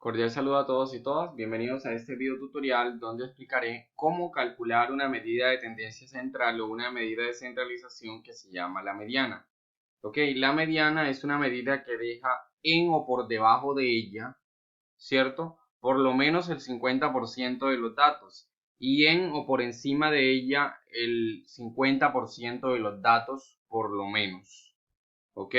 Cordial saludo a todos y todas, bienvenidos a este video tutorial donde explicaré cómo calcular una medida de tendencia central o una medida de centralización que se llama la mediana. La mediana es una medida que deja en o por debajo de ella, ¿cierto? Por lo menos el 50% de los datos y en o por encima de ella el 50% de los datos por lo menos, ¿ok?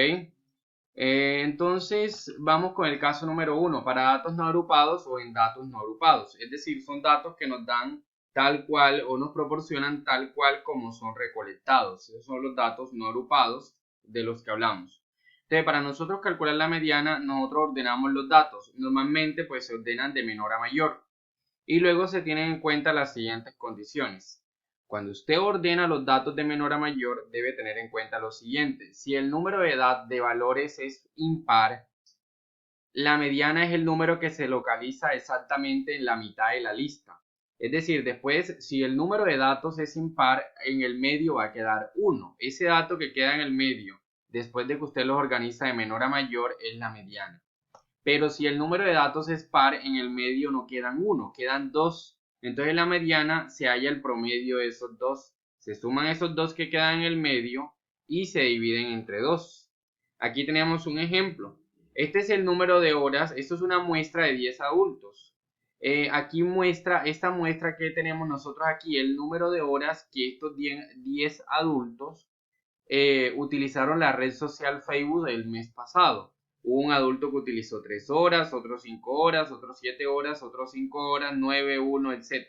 Entonces vamos con el caso número uno, para datos no agrupados o en datos no agrupados. Es decir, son datos que nos dan tal cual o nos proporcionan tal cual como son recolectados. Esos son los datos no agrupados de los que hablamos. Entonces, para nosotros calcular la mediana, nosotros ordenamos los datos. Normalmente pues se ordenan de menor a mayor. Y luego se tienen en cuenta las siguientes condiciones. Cuando usted ordena los datos de menor a mayor, debe tener en cuenta lo siguiente. Si el número de edad de valores es impar, la mediana es el número que se localiza exactamente en la mitad de la lista. Es decir, después, si el número de datos es impar, en el medio va a quedar 1. Ese dato que queda en el medio, después de que usted los organiza de menor a mayor, es la mediana. Pero si el número de datos es par, en el medio no quedan 1, quedan 2. Entonces en la mediana se halla el promedio de esos 2. Se suman esos 2 que quedan en el medio y se dividen entre 2. Aquí tenemos un ejemplo. Este es el número de horas. Esto es una muestra de 10 adultos. Aquí muestra, esta muestra que tenemos nosotros aquí, el número de horas que estos 10 adultos utilizaron la red social Facebook el mes pasado. Hubo un adulto que utilizó 3 horas, otros 5 horas, otros 7 horas, otros 5 horas, 9, 1, etc.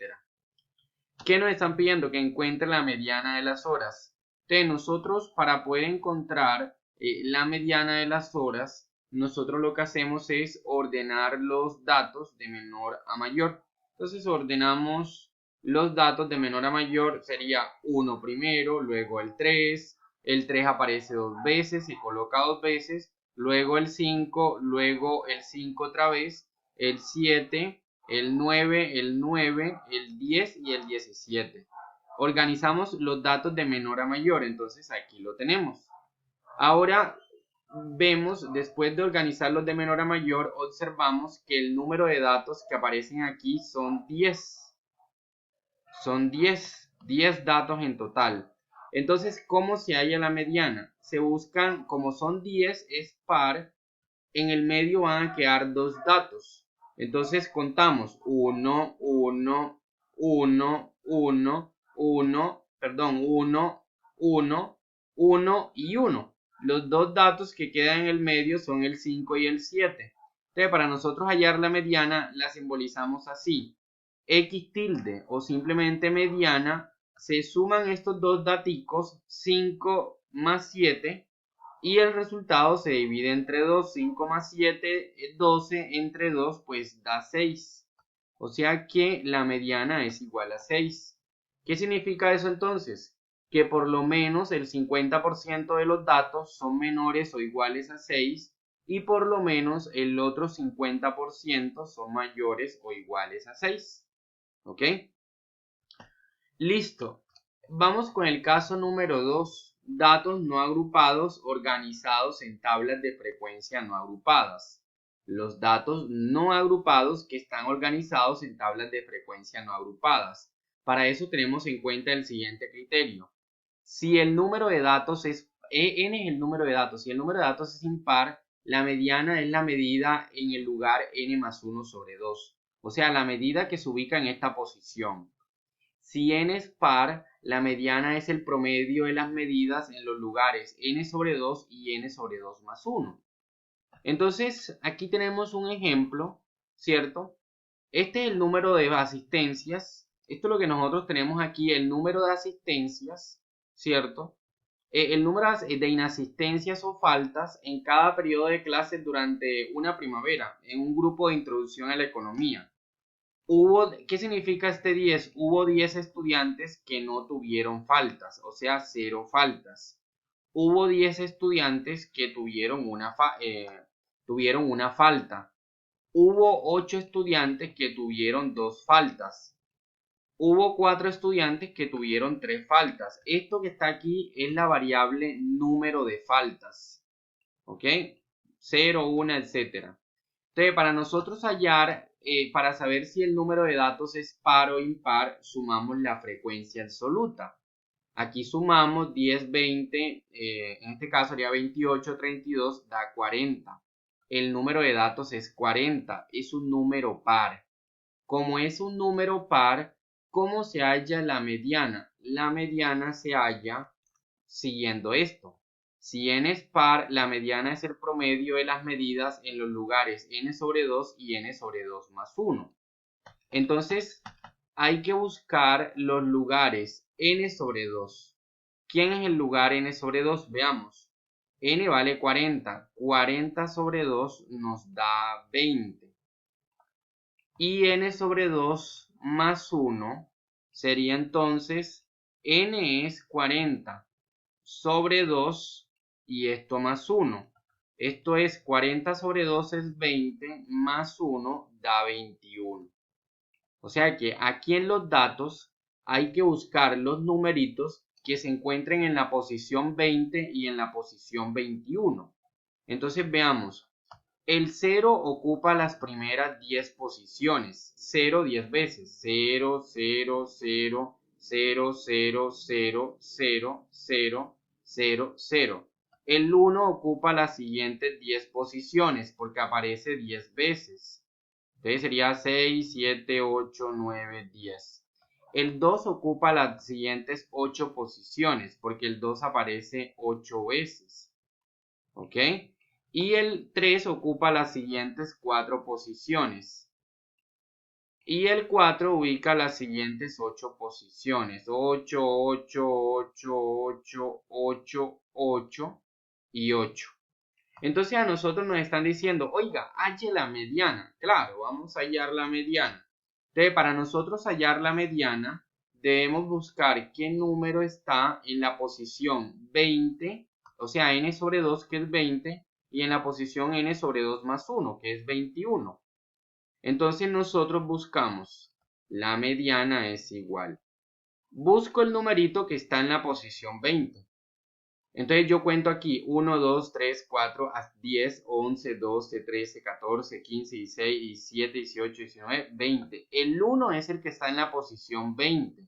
¿Qué nos están pidiendo? Que encuentre la mediana de las horas. Entonces nosotros para poder encontrar la mediana de las horas, nosotros lo que hacemos es ordenar los datos de menor a mayor. Entonces ordenamos los datos de menor a mayor, sería 1 primero, luego el 3 aparece 2 veces, se coloca 2 veces, luego el 5, luego el 5 otra vez, el 7, el 9, el 10 y el 17. Organizamos los datos de menor a mayor, entonces aquí lo tenemos. Ahora vemos, después de organizarlos de menor a mayor, observamos que el número de datos que aparecen aquí son 10. Son 10 datos en total. Entonces, ¿cómo se halla la mediana? Se buscan, como son 10, es par, en el medio van a quedar 2 datos. Entonces contamos 1, 1, 1, 1, 1, perdón, 1, 1, 1 y 1. Los 2 datos que quedan en el medio son el 5 y el 7. Entonces, para nosotros hallar la mediana, la simbolizamos así. X tilde o simplemente mediana, se suman estos dos daticos, 5 más 7, y el resultado se divide entre 2, 5 más 7, 12 entre 2, pues da 6. O sea que la mediana es igual a 6. ¿Qué significa eso entonces? Que por lo menos el 50% de los datos son menores o iguales a 6 y por lo menos el otro 50% son mayores o iguales a 6. ¿Ok? Listo. Vamos con el caso número 2. Datos no agrupados organizados en tablas de frecuencia no agrupadas. Los datos no agrupados que están organizados en tablas de frecuencia no agrupadas. Para eso tenemos en cuenta el siguiente criterio. Si el número de datos es, n es el número de datos, si el número de datos es impar, la mediana es la medida en el lugar n más 1 sobre 2. O sea, la medida que se ubica en esta posición. Si n es par, la mediana es el promedio de las medidas en los lugares n sobre 2 y n sobre 2 más 1. Entonces, aquí tenemos un ejemplo, ¿cierto? Este es el número de asistencias. Esto es lo que nosotros tenemos aquí, el número de asistencias, ¿cierto? El número de inasistencias o faltas en cada periodo de clases durante una primavera, en un grupo de introducción a la economía. ¿Qué significa este 10? Hubo 10 estudiantes que no tuvieron faltas, o sea, 0 faltas. Hubo 10 estudiantes que tuvieron una falta. Hubo 8 estudiantes que tuvieron 2 faltas. Hubo 4 estudiantes que tuvieron 3 faltas. Esto que está aquí es la variable número de faltas. ¿Ok? 0, 1, etc. Entonces, para nosotros hallar, para saber si el número de datos es par o impar, sumamos la frecuencia absoluta. Aquí sumamos 10, 20, en este caso sería 28, 32, da 40. El número de datos es 40, es un número par. Como es un número par, ¿cómo se halla la mediana? La mediana se halla siguiendo esto. Si n es par, la mediana es el promedio de las medidas en los lugares n sobre 2 y n sobre 2 más 1. Entonces, hay que buscar los lugares n sobre 2. ¿Quién es el lugar n sobre 2? Veamos. N vale 40. 40 sobre 2 nos da 20. Y n sobre 2 más 1 sería entonces n es 40 sobre 2 y esto más 1. Esto es 40 sobre 2 es 20 más 1 da 21. O sea que aquí en los datos hay que buscar los numeritos que se encuentren en la posición 20 y en la posición 21. Entonces veamos. El 0 ocupa las primeras 10 posiciones. 0 10 veces. 0, 0, 0, 0, 0, 0, 0, 0, 0, 0. El 1 ocupa las siguientes 10 posiciones porque aparece 10 veces. Entonces sería 6, 7, 8, 9, 10. El 2 ocupa las siguientes 8 posiciones porque el 2 aparece 8 veces. ¿Ok? Y el 3 ocupa las siguientes 4 posiciones. Y el 4 ubica las siguientes 8 posiciones. 8, 8, 8, 8, 8, 8 y 8. Entonces a nosotros nos están diciendo, oiga, halle la mediana. Claro, vamos a hallar la mediana. Entonces, para nosotros hallar la mediana, debemos buscar qué número está en la posición 20, o sea, n sobre 2, que es 20, y en la posición n sobre 2 más 1, que es 21. Entonces nosotros buscamos, la mediana es igual. Busco el numerito que está en la posición 20. Entonces yo cuento aquí 1, 2, 3, 4, 10, 11, 12, 13, 14, 15, 16, 17, 18, 19, 20. El 1 es el que está en la posición 20.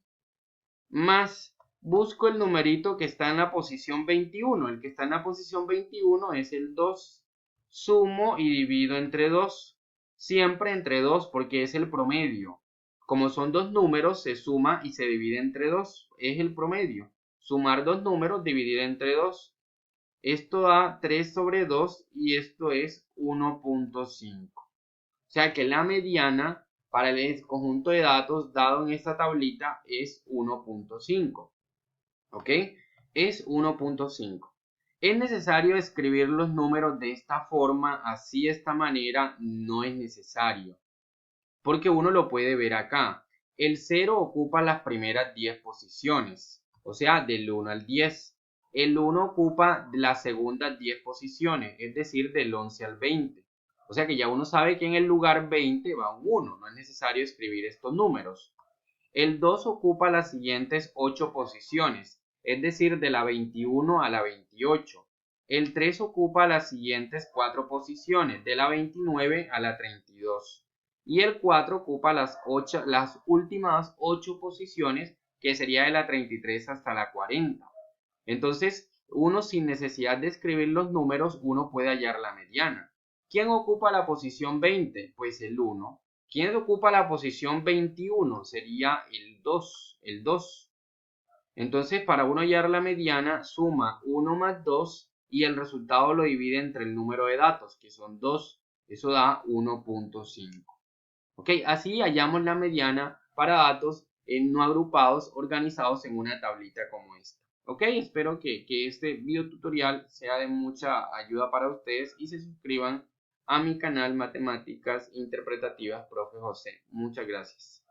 Más busco el numerito que está en la posición 21. El que está en la posición 21 es el 2. Sumo y divido entre 2. Siempre entre 2 porque es el promedio. Como son dos números, se suma y se divide entre 2. Es el promedio. Sumar dos números, dividir entre 2. Esto da 3 sobre 2 y esto es 1.5. O sea que la mediana para el conjunto de datos dado en esta tablita es 1.5. ¿Ok? Es 1.5. ¿Es necesario escribir los números de esta forma, así de esta manera? No es necesario. Porque uno lo puede ver acá. El 0 ocupa las primeras 10 posiciones. O sea, del 1 al 10. El 1 ocupa las segundas 10 posiciones. Es decir, del 11 al 20. O sea que ya uno sabe que en el lugar 20 va un 1. No es necesario escribir estos números. El 2 ocupa las siguientes 8 posiciones, es decir, de la 21 a la 28. El 3 ocupa las siguientes 4 posiciones, de la 29 a la 32. Y el 4 ocupa las últimas 8 posiciones, que sería de la 33 hasta la 40. Entonces, uno sin necesidad de escribir los números, uno puede hallar la mediana. ¿Quién ocupa la posición 20? Pues el 1. ¿Quién ocupa la posición 21? Sería el 2. El 2. Entonces, para uno hallar la mediana, suma 1 más 2 y el resultado lo divide entre el número de datos, que son 2. Eso da 1.5. ¿Ok? Así hallamos la mediana para datos no agrupados, organizados en una tablita como esta. ¿Ok? Espero que este video tutorial sea de mucha ayuda para ustedes y se suscriban a mi canal Matemáticas Interpretativas Profe José. Muchas gracias.